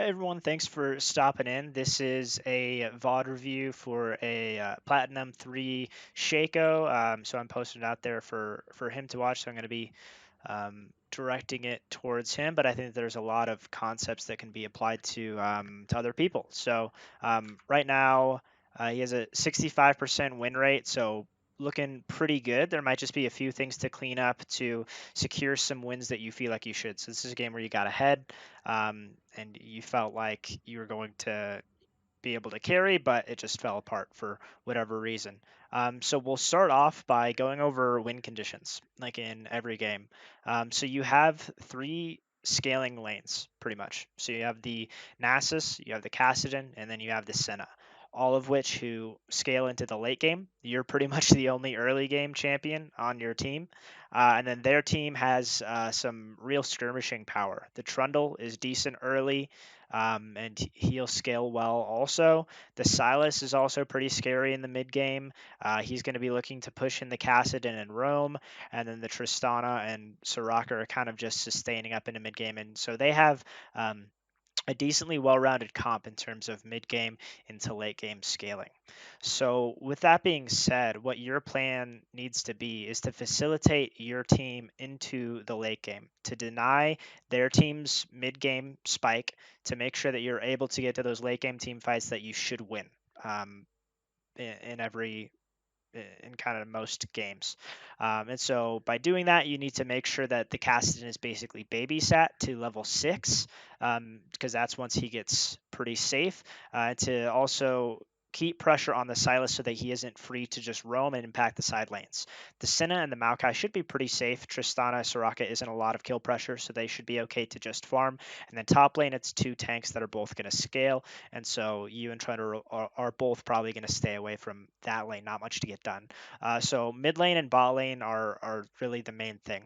Hey everyone, thanks for stopping in. This is a VOD review for a Platinum 3 Shaco. So I'm posting it out there for him to watch. So I'm going to be directing it towards him, but I think there's a lot of concepts that can be applied to other people. So right now he has a 65% win rate, so looking pretty good. There might just be a few things to clean up to secure some wins that you feel like you should. So this is a game where you got ahead, and you felt like you were going to be able to carry, but it just fell apart for whatever reason. So we'll start off by going over win conditions, like in every game. So you have three scaling lanes, pretty much. So you have the Nasus, you have the Kassadin, and then you have the Senna. All of which who scale into the late game. You're pretty much the only early game champion on your team. And then their team has some real skirmishing power. The Trundle is decent early, and he'll scale well also. The Silas is also pretty scary in the mid game. He's going to be looking to push in the Kassadin and Rome, and then the Tristana and Soraka are kind of just sustaining up into mid game. And so they have a decently well-rounded comp in terms of mid-game into late-game scaling. So with that being said, what your plan needs to be is to facilitate your team into the late game, to deny their team's mid-game spike, to make sure that you're able to get to those late-game team fights that you should win in every in kind of most games. And so by doing that, you need to make sure that the Kassadin is basically babysat to level 6, because that's once he gets pretty safe. To also keep pressure on the Silas so that he isn't free to just roam and impact the side lanes. The Senna and the Maokai should be pretty safe. Tristana, Soraka isn't a lot of kill pressure, so they should be okay to just farm. And then top lane, it's two tanks that are both going to scale, and so you and Trundle are both probably going to stay away from that lane. Not much to get done. So mid lane and bot lane are really the main thing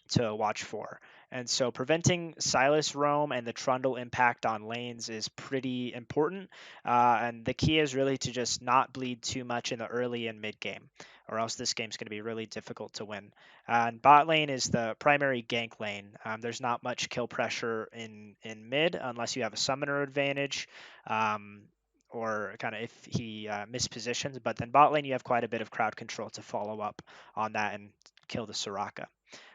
to watch for. And so preventing Silas roam and the Trundle impact on lanes is pretty important. And the key is really to just not bleed too much in the early and mid game, or else this game's going to be really difficult to win. And bot lane is the primary gank lane. There's not much kill pressure in mid unless you have a summoner advantage. Or kind of if he mispositions, but then bot lane you have quite a bit of crowd control to follow up on that and kill the Soraka.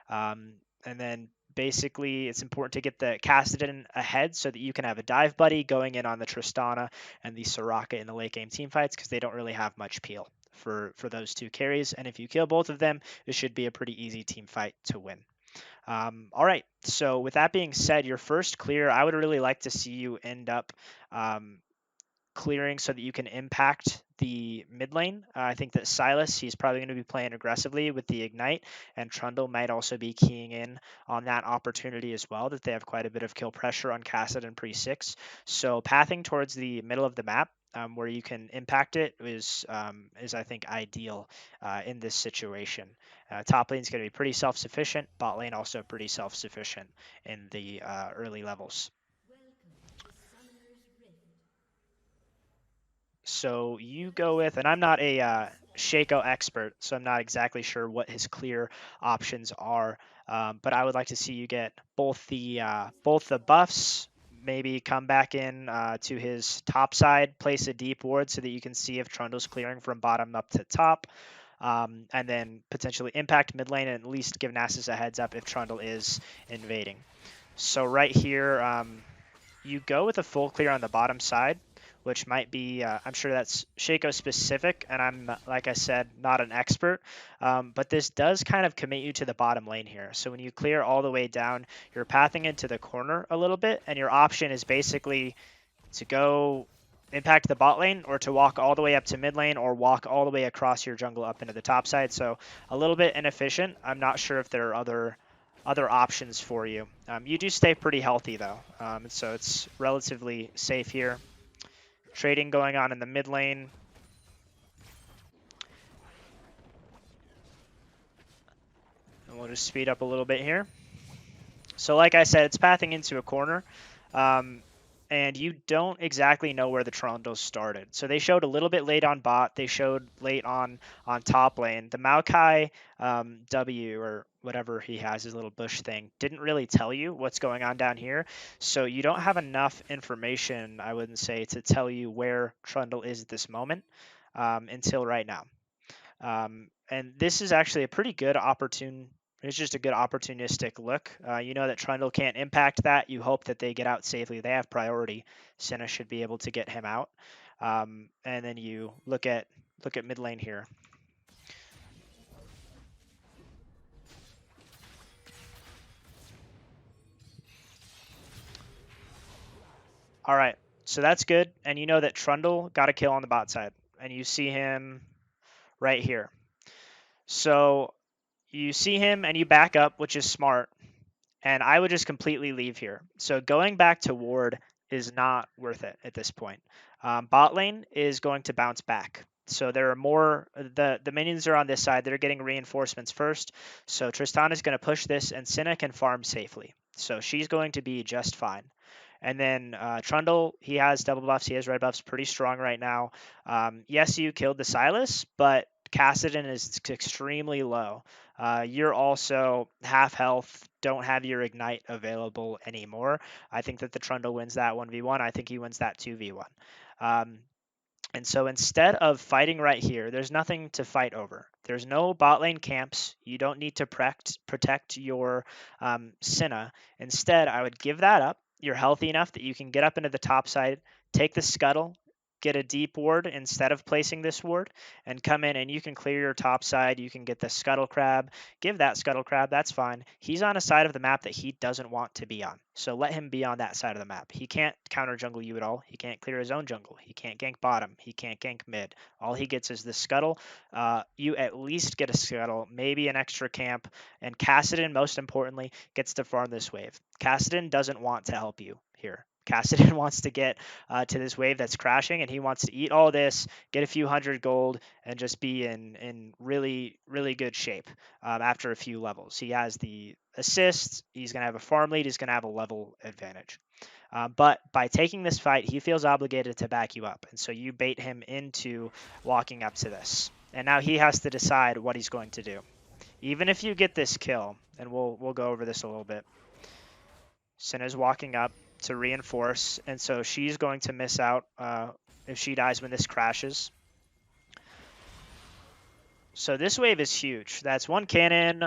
And then basically it's important to get the Kassadin ahead so that you can have a dive buddy going in on the Tristana and the Soraka in the late game team fights, because they don't really have much peel for those two carries. And if you kill both of them, it should be a pretty easy team fight to win. All right, so with that being said, your first clear, I would really like to see you end up clearing so that you can impact the mid lane. I think that Silas, he's probably going to be playing aggressively with the Ignite, and Trundle might also be keying in on that opportunity as well, that they have quite a bit of kill pressure on Kassadin pre-6. So pathing towards the middle of the map, where you can impact it is I think ideal in this situation. Top lane is going to be pretty self-sufficient. Bot lane also pretty self-sufficient in the early levels. So you go with, and I'm not a Shaco expert, so I'm not exactly sure what his clear options are. But I would like to see you get both the buffs, maybe come back in to his top side, place a deep ward so that you can see if Trundle's clearing from bottom up to top. And then potentially impact mid lane and at least give Nasus a heads up if Trundle is invading. So right here, you go with a full clear on the bottom side, which might be, I'm sure that's Shaco specific, and I'm, like I said, not an expert, but this does kind of commit you to the bottom lane here. So when you clear all the way down, you're pathing into the corner a little bit, and your option is basically to go impact the bot lane or to walk all the way up to mid lane or walk all the way across your jungle up into the top side. So a little bit inefficient. I'm not sure if there are other options for you. You do stay pretty healthy though, so it's relatively safe here. Trading going on in the mid lane. And we'll just speed up a little bit here. So like I said, it's pathing into a corner. And you don't exactly know where the Trundles started. So they showed a little bit late on bot. They showed late on top lane. The Maokai W, or whatever he has, his little bush thing, didn't really tell you what's going on down here. So you don't have enough information, I wouldn't say, to tell you where Trundle is at this moment until right now. And this is actually a pretty good it's just a good opportunistic look. You know that Trundle can't impact that. You hope that they get out safely. They have priority. Senna should be able to get him out. And then you look at mid lane here. All right, so that's good. And you know that Trundle got a kill on the bot side, and you see him right here. So you see him and you back up, which is smart. And I would just completely leave here. So going back to ward is not worth it at this point. Bot lane is going to bounce back. So there are more, the minions are on this side. They're getting reinforcements first. So Tristana is going to push this and Cinna can farm safely. So she's going to be just fine. And then Trundle, he has double buffs. He has red buffs pretty strong right now. Yes, you killed the Silas, but Kassadin is extremely low. You're also half health, don't have your ignite available anymore. I think that the Trundle wins that 1v1. I think he wins that 2v1. And so instead of fighting right here, there's nothing to fight over. There's no bot lane camps. You don't need to protect your Cinna. Instead, I would give that up. You're healthy enough that you can get up into the top side, take the scuttle, get a deep ward instead of placing this ward, and come in and you can clear your top side. You can get the scuttle crab, give that scuttle crab, that's fine. He's on a side of the map that he doesn't want to be on. So let him be on that side of the map. He can't counter jungle you at all. He can't clear his own jungle. He can't gank bottom. He can't gank mid. All he gets is the scuttle. You at least get a scuttle, maybe an extra camp, and Kassadin, most importantly, gets to farm this wave. Kassadin doesn't want to help you here. Kassadin wants to get to this wave that's crashing, and he wants to eat all this, get a few hundred gold, and just be in really, really good shape after a few levels. He has the assists, he's going to have a farm lead, he's going to have a level advantage. But by taking this fight, he feels obligated to back you up, and so you bait him into walking up to this. And now he has to decide what he's going to do. Even if you get this kill, and we'll go over this a little bit, Cinna's walking up to reinforce, and so she's going to miss out if she dies when this crashes. So this wave is huge. That's 1 cannon,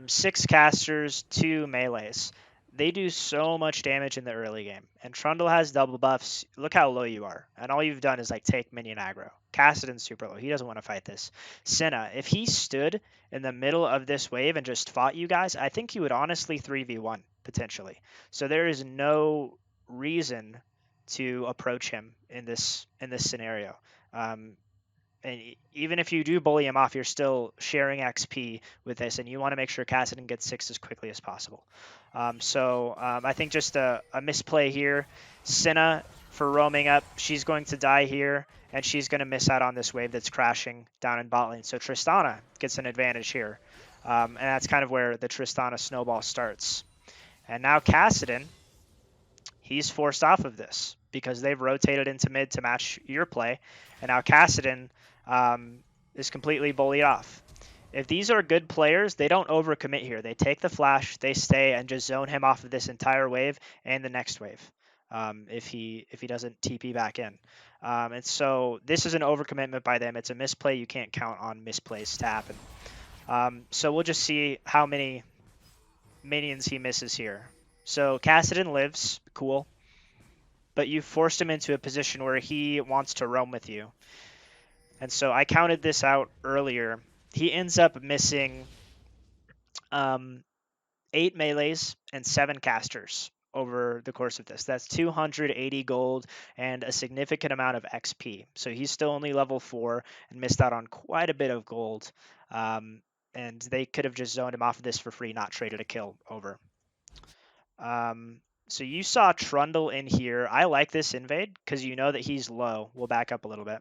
6 casters, 2 melees. They do so much damage in the early game. And Trundle has double buffs. Look how low you are. And all you've done is like take minion aggro. Kassadin's super low. He doesn't want to fight this. Cinna, if he stood in the middle of this wave and just fought you guys, I think he would honestly 3v1 potentially. So there is no reason to approach him in this scenario. And even if you do bully him off, you're still sharing XP with this, and you want to make sure Kassadin gets 6 as quickly as possible. So I think just a misplay here. Cinna, for roaming up, she's going to die here, and she's going to miss out on this wave that's crashing down in bot lane. So Tristana gets an advantage here, and that's kind of where the Tristana snowball starts. And now Kassadin, he's forced off of this because they've rotated into mid to match your play, and now Kassadin is completely bullied off. If these are good players, they don't overcommit here. They take the flash, they stay, and just zone him off of this entire wave and the next wave if he doesn't TP back in. And so this is an overcommitment by them. It's a misplay. You can't count on misplays to happen. So we'll just see how many minions he misses here. So Kassadin lives, cool. But you forced him into a position where he wants to roam with you. And so I counted this out earlier. He ends up missing 8 melees and 7 casters over the course of this. That's 280 gold and a significant amount of XP. So he's still only level 4 and missed out on quite a bit of gold. And they could have just zoned him off of this for free, not traded a kill over. So you saw Trundle in here. I like this invade because you know that he's low. We'll back up a little bit.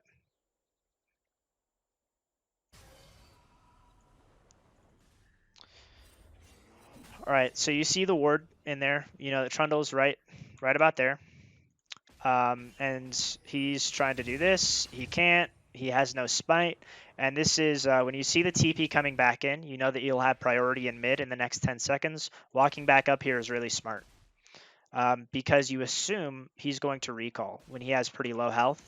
All right, so you see the ward in there. You know that Trundle's right about there. And he's trying to do this. He can't. He has no smite, and this is when you see the TP coming back in, you know that you'll have priority in mid in the next 10 seconds. Walking back up here is really smart because you assume he's going to recall when he has pretty low health.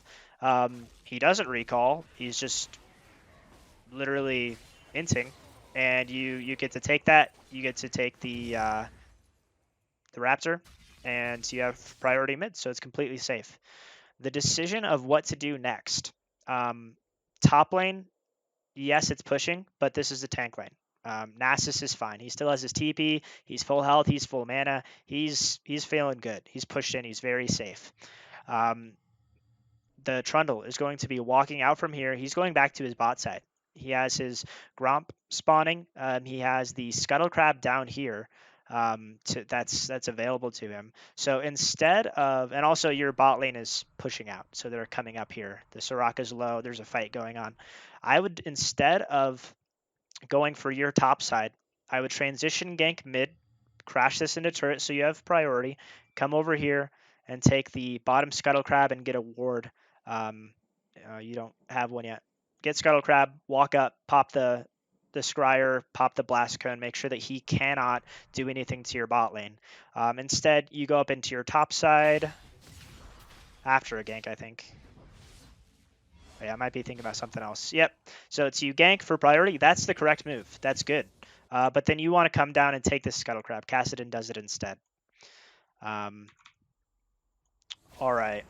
He doesn't recall. He's just literally inting, and you get to take that. You get to take the Raptor, and you have priority mid, so it's completely safe. The decision of what to do next. Top lane, yes, it's pushing, but this is the tank lane. Nasus is fine. He still has his TP. He's full health. He's full mana. He's feeling good. He's pushed in. He's very safe. The Trundle is going to be walking out from here. He's going back to his bot side. He has his Gromp spawning. He has the Scuttle Crab down here. That's available to him. So instead of, and also your bot lane is pushing out, so they're coming up here. The Soraka's low. There's a fight going on. I would, instead of going for your top side, I would transition gank mid, crash this into turret so you have priority. Come over here and take the bottom Scuttle Crab and get a ward. You don't have one yet. Get Scuttle Crab, walk up, pop the Scryer, pop the Blast Cone, make sure that he cannot do anything to your bot lane. Instead, you go up into your top side after a gank, I think. Yeah, I might be thinking about something else. Yep. So it's you gank for priority. That's the correct move. That's good. But then you want to come down and take this Scuttle Crab. Kassadin does it instead. All right.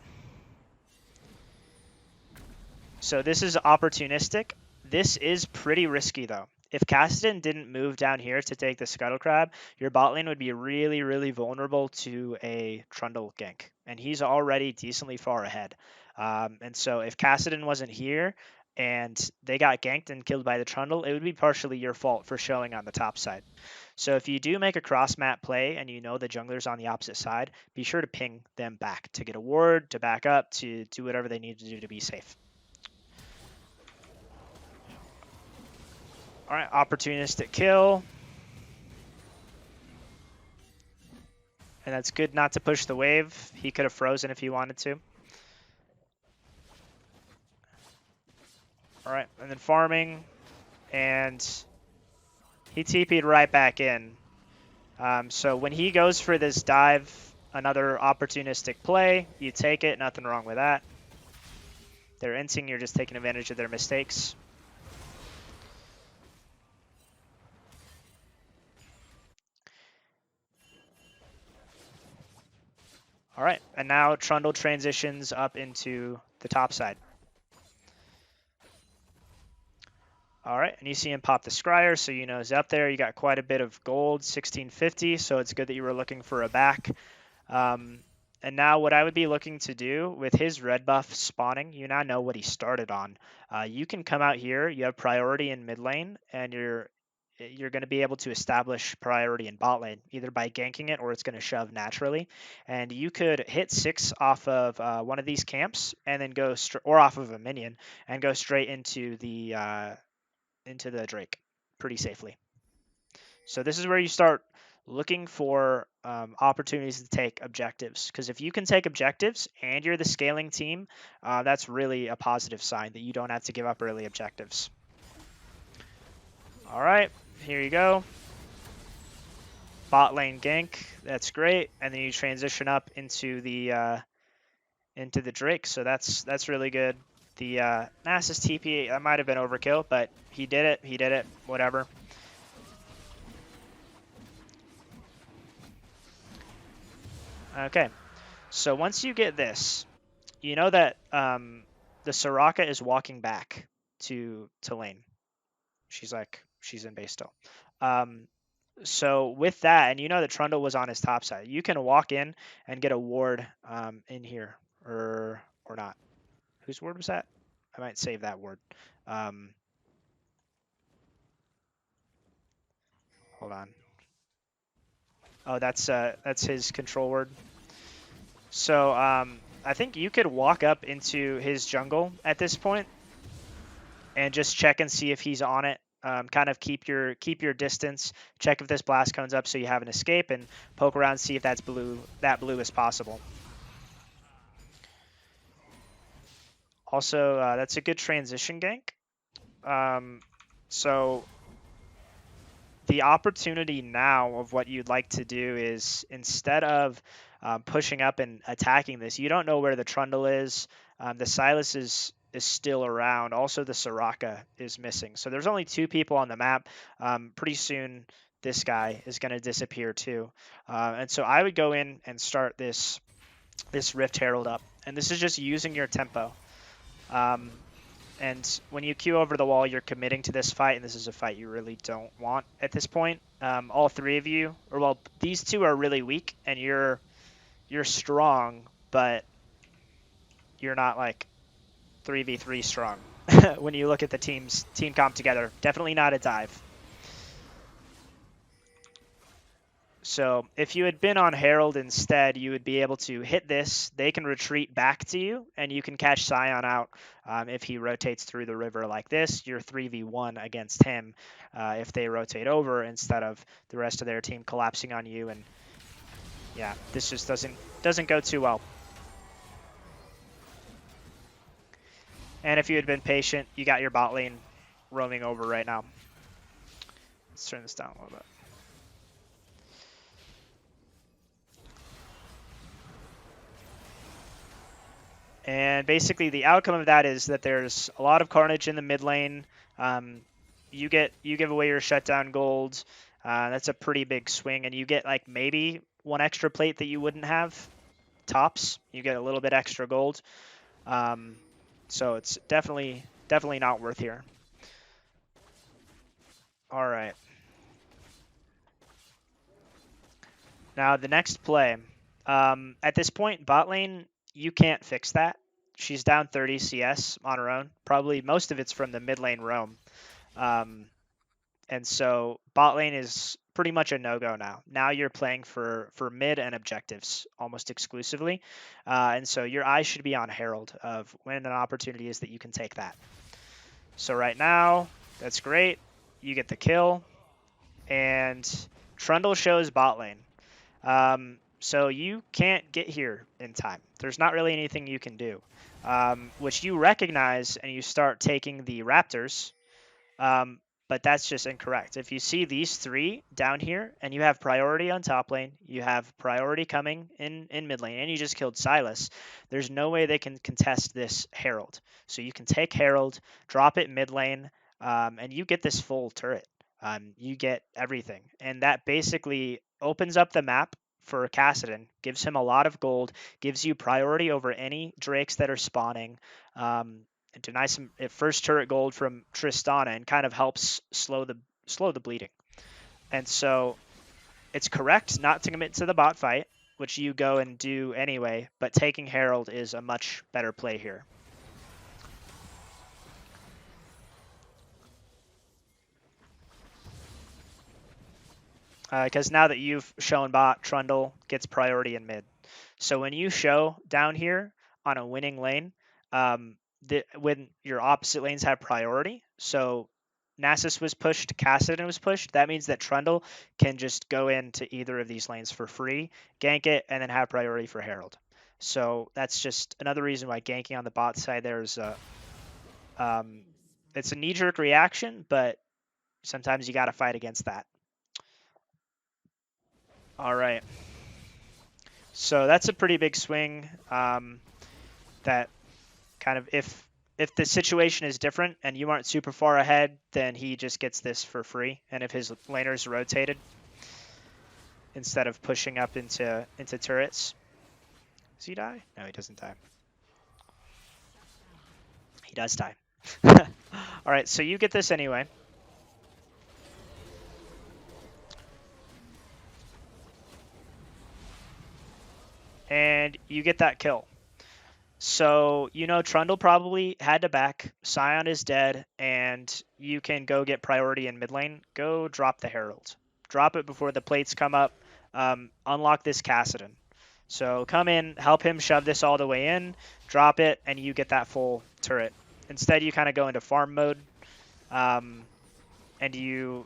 So this is opportunistic. This is pretty risky, though. If Kassadin didn't move down here to take the Scuttle Crab, your bot lane would be really, really vulnerable to a Trundle gank. And he's already decently far ahead. And so if Kassadin wasn't here and they got ganked and killed by the Trundle, it would be partially your fault for showing on the top side. So if you do make a cross-map play and you know the jungler's on the opposite side, be sure to ping them back to get a ward, to back up, to do whatever they need to do to be safe. All right, opportunistic kill. And that's good not to push the wave. He could have frozen if he wanted to. All right, and then farming. And he TP'd right back in. So when he goes for this dive, another opportunistic play, you take it, nothing wrong with that. They're inting, you're just taking advantage of their mistakes. All right, and now Trundle transitions up into the top side. All right, and you see him pop the Scryer, so you know he's up there. You got quite a bit of gold, 1650, so it's good that you were looking for a back. And now what I would be looking to do with his red buff spawning, you now know what he started on. You can come out here, you have priority in mid lane, and you're going to be able to establish priority in bot lane, either by ganking it or it's going to shove naturally. And you could hit 6 off of one of these camps and then go, or off of a minion, and go straight into the Drake pretty safely. So this is where you start looking for opportunities to take objectives, because if you can take objectives and you're the scaling team, that's really a positive sign that you don't have to give up early objectives. All right, here you go. Bot lane gank, that's great, and then you transition up into the Drake, so that's really good. The Nasus TP, that might have been overkill, but he did it, whatever. Okay, so once you get this, you know that the Soraka is walking back to lane. She's in base still. So with that, and you know that Trundle was on his top side, you can walk in and get a ward in here, or not. Whose ward was that? I might save that ward. Hold on. Oh, that's his control word. So I think you could walk up into his jungle at this point and just check and see if he's on it. Kind of keep your distance. Check if this blast cone's up so you have an escape, and poke around, see if that's blue. That blue is possible. Also, that's a good transition gank. So the opportunity now of what you'd like to do is, instead of pushing up and attacking this, you don't know where the Trundle is. The Sylas is still around. Also, the Soraka is missing. So there's only 2 people on the map. Pretty soon, this guy is going to disappear too. And so I would go in and start this Rift Herald up. And this is just using your tempo. And when you queue over the wall, you're committing to this fight, and this is a fight you really don't want at this point. All 3 of you, or well, these 2 are really weak, and you're strong, but you're not like 3v3 strong. When you look at the team comp together, definitely not a dive. So if you had been on Herald instead, you would be able to hit this. They can retreat back to you, and you can catch Scion out if he rotates through the river like this. You're 3v1 against him if they rotate over instead of the rest of their team collapsing on you. And yeah, this just doesn't go too well. And if you had been patient, you got your bot lane roaming over right now. Let's turn this down a little bit. And basically the outcome of that is that there's a lot of carnage in the mid lane. You give away your shutdown gold. That's a pretty big swing, and you get like maybe 1 extra plate that you wouldn't have. Tops, you get a little bit extra gold. So it's definitely not worth here. All right. Now the next play. At this point, bot lane, you can't fix that. She's down 30 CS on her own. Probably most of it's from the mid lane roam. And so bot lane is pretty much a no-go now. Now you're playing for mid and objectives almost exclusively. And so your eyes should be on Herald of when an opportunity is that you can take that. So right now, that's great. You get the kill. And Trundle shows bot lane. So you can't get here in time. There's not really anything you can do, which you recognize, and you start taking the Raptors, but that's just incorrect. If you see these 3 down here, and you have priority on top lane, you have priority coming in mid lane, and you just killed Sylas, there's no way they can contest this Herald. So you can take Herald, drop it mid lane, and you get this full turret. You get everything, and that basically opens up the map for Kassadin, gives him a lot of gold, gives you priority over any Drakes that are spawning, and denies some first turret gold from Tristana, and kind of helps slow the bleeding. And so it's correct not to commit to the bot fight, which you go and do anyway, but taking Herald is a much better play here. Because now that you've shown bot, Trundle gets priority in mid. So when you show down here on a winning lane, when your opposite lanes have priority, so Nasus was pushed, Kassadin was pushed, that means that Trundle can just go into either of these lanes for free, gank it, and then have priority for Herald. So that's just another reason why ganking on the bot side there's it's a knee-jerk reaction, but sometimes you got to fight against that. All right. So that's a pretty big swing. That kind of, if the situation is different and you aren't super far ahead, then he just gets this for free. And if his laner's rotated instead of pushing up into turrets, does he die? No, he doesn't die. He does die. All right, so you get this anyway. And you get that kill. So, you know, Trundle probably had to back, Scion is dead, and you can go get priority in mid lane. Go drop the Herald. Drop it before the plates come up. Unlock this Kassadin. So come in, help him shove this all the way in, drop it, and you get that full turret. Instead, you kind of go into farm mode, and you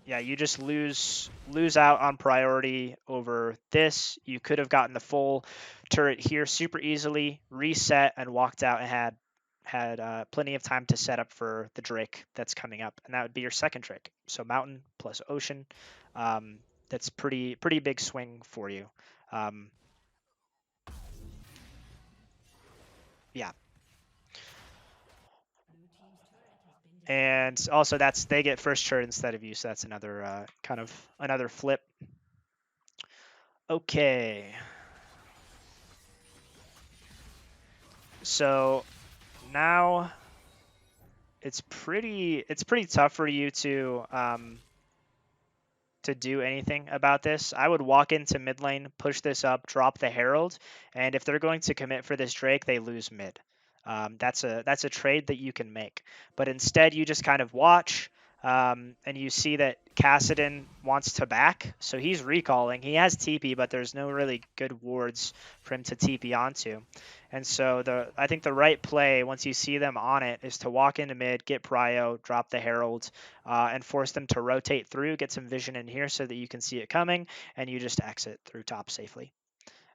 yeah, you just lose out on priority over this. You could have gotten the full turret here super easily, reset, and walked out and had plenty of time to set up for the Drake that's coming up, and that would be your second Drake. So mountain plus ocean, that's pretty big swing for you. Um, yeah, and also that's they get first turret instead of you, so that's another kind of another flip. Okay, so now it's pretty tough for you to do anything about this. I would walk into mid lane, push this up, drop the Herald, and if they're going to commit for this Drake, they lose mid. That's a trade that you can make. But instead, you just kind of watch, and you see that Kassadin wants to back, so he's recalling. He has TP, but there's no really good wards for him to TP onto. And so I think the right play once you see them on it is to walk into mid, get prio, drop the Herald, and force them to rotate through, get some vision in here so that you can see it coming, and you just exit through top safely.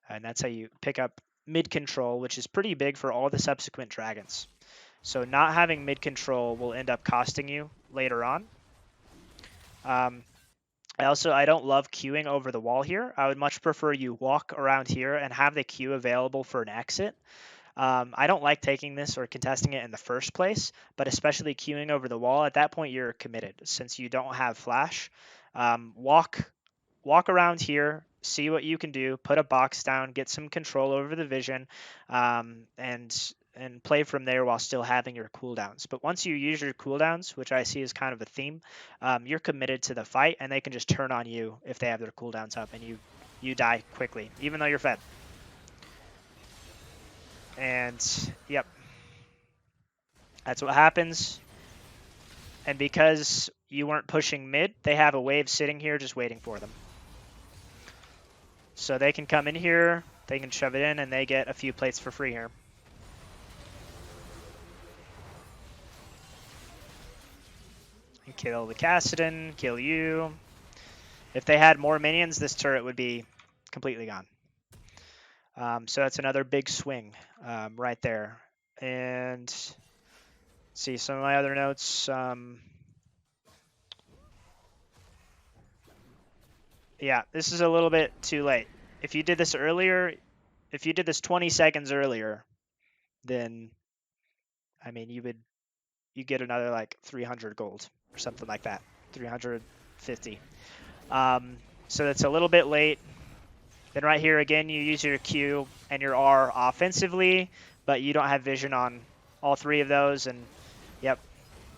And that's how you pick up mid control, which is pretty big for all the subsequent dragons. So not having mid control will end up costing you later on. I don't love queuing over the wall here. I would much prefer you walk around here and have the queue available for an exit. I don't like taking this or contesting it in the first place, but especially queuing over the wall, at that point you're committed since you don't have flash. Walk around here, see what you can do, put a box down, get some control over the vision, and play from there while still having your cooldowns. But once you use your cooldowns, which I see is kind of a theme, you're committed to the fight, and they can just turn on you if they have their cooldowns up, and you die quickly, even though you're fed. And yep, that's what happens. And because you weren't pushing mid, they have a wave sitting here just waiting for them. So they can come in here, they can shove it in, and they get a few plates for free here. And kill the Kassadin, kill you. If they had more minions, this turret would be completely gone. So that's another big swing right there. And see some of my other notes. Yeah, this is a little bit too late. If you did this earlier, if you did this 20 seconds earlier, then I mean you get another like 300 gold or something like that, 350. So that's a little bit late. Then right here again, you use your Q and your R offensively, but you don't have vision on all three of those, and yep,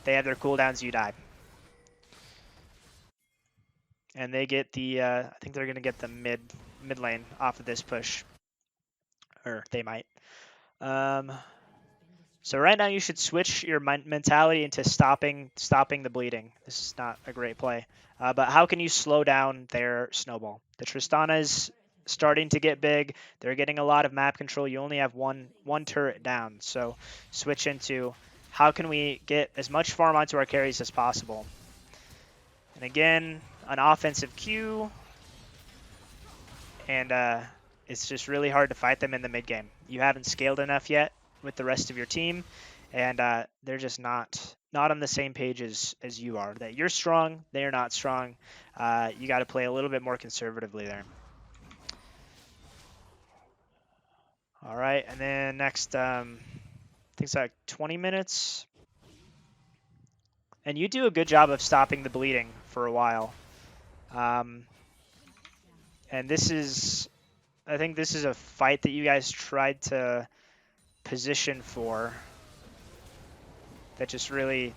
they have their cooldowns. You die. And they get the, I think they're going to get the mid lane off of this push. Or they might. So right now you should switch your mentality into stopping the bleeding. This is not a great play. But how can you slow down their snowball? The Tristana is starting to get big. They're getting a lot of map control. You only have one turret down. So switch into how can we get as much farm onto our carries as possible. And again, an offensive Q, and it's just really hard to fight them in the mid game. You haven't scaled enough yet with the rest of your team, and they're just not on the same page as you are. That you're strong, they're not strong. You got to play a little bit more conservatively there. All right, and then next, I think it's like 20 minutes. And you do a good job of stopping the bleeding for a while. And this is, I think this is a fight that you guys tried to position for that just really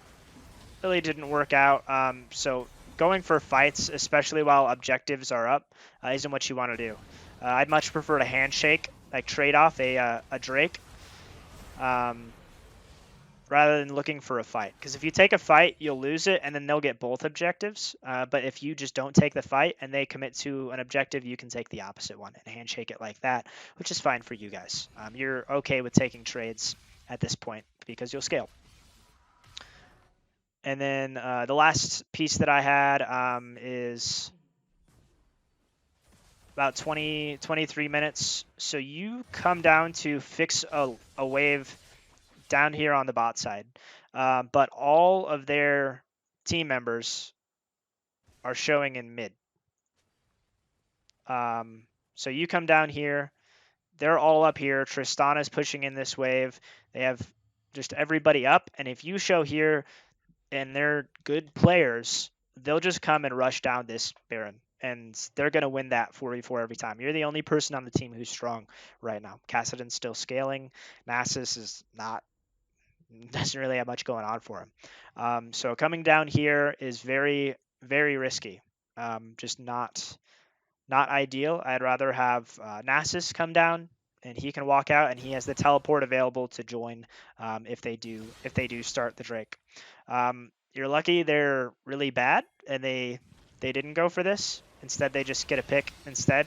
didn't work out. So going for fights, especially while objectives are up, isn't what you want to do. I'd much prefer to handshake, like trade off a Drake, rather than looking for a fight. Because if you take a fight, you'll lose it, and then they'll get both objectives. But if you just don't take the fight and they commit to an objective, you can take the opposite one and handshake it like that, which is fine for you guys. You're okay with taking trades at this point because you'll scale. And then the last piece that I had is about 23 minutes. So you come down to fix a wave down here on the bot side. But all of their team members are showing in mid. So you come down here. They're all up here. Tristana's pushing in this wave. They have just everybody up. And if you show here and they're good players, they'll just come and rush down this Baron. And they're going to win that 4v4 every time. You're the only person on the team who's strong right now. Kassadin's still scaling. Nasus is not, doesn't really have much going on for him. So coming down here is very, very risky. Just not ideal. I'd rather have Nasus come down and he can walk out, and he has the teleport available to join if they do start the Drake. You're lucky they're really bad and they didn't go for this. Instead, they just get a pick instead.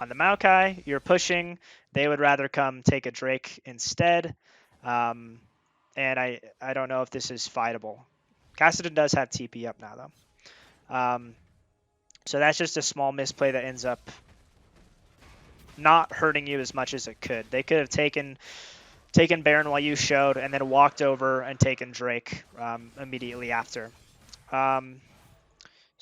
On the Maokai, you're pushing. They would rather come take a Drake instead. And I don't know if this is fightable. Kassadin does have TP up now, though. So that's just a small misplay that ends up not hurting you as much as it could. They could have taken Baron while you showed and then walked over and taken Drake immediately after.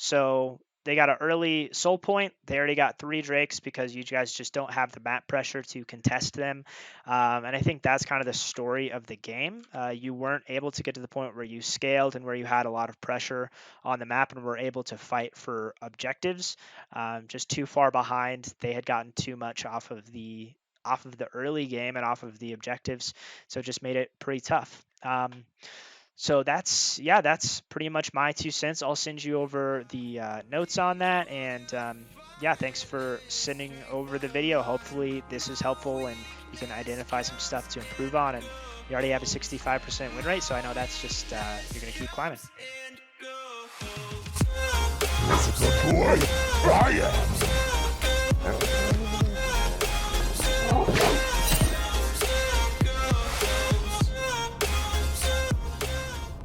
So they got an early soul point. They already got 3 Drakes because you guys just don't have the map pressure to contest them. And I think that's kind of the story of the game. You weren't able to get to the point where you scaled and where you had a lot of pressure on the map and were able to fight for objectives. Just too far behind. They had gotten too much off of the early game and off of the objectives. So it just made it pretty tough. So that's pretty much my 2 cents. I'll send you over the notes on that. And yeah, thanks for sending over the video. Hopefully this is helpful and you can identify some stuff to improve on. And you already have a 65% win rate, so I know that's just, you're going to keep climbing. This is the boy I am.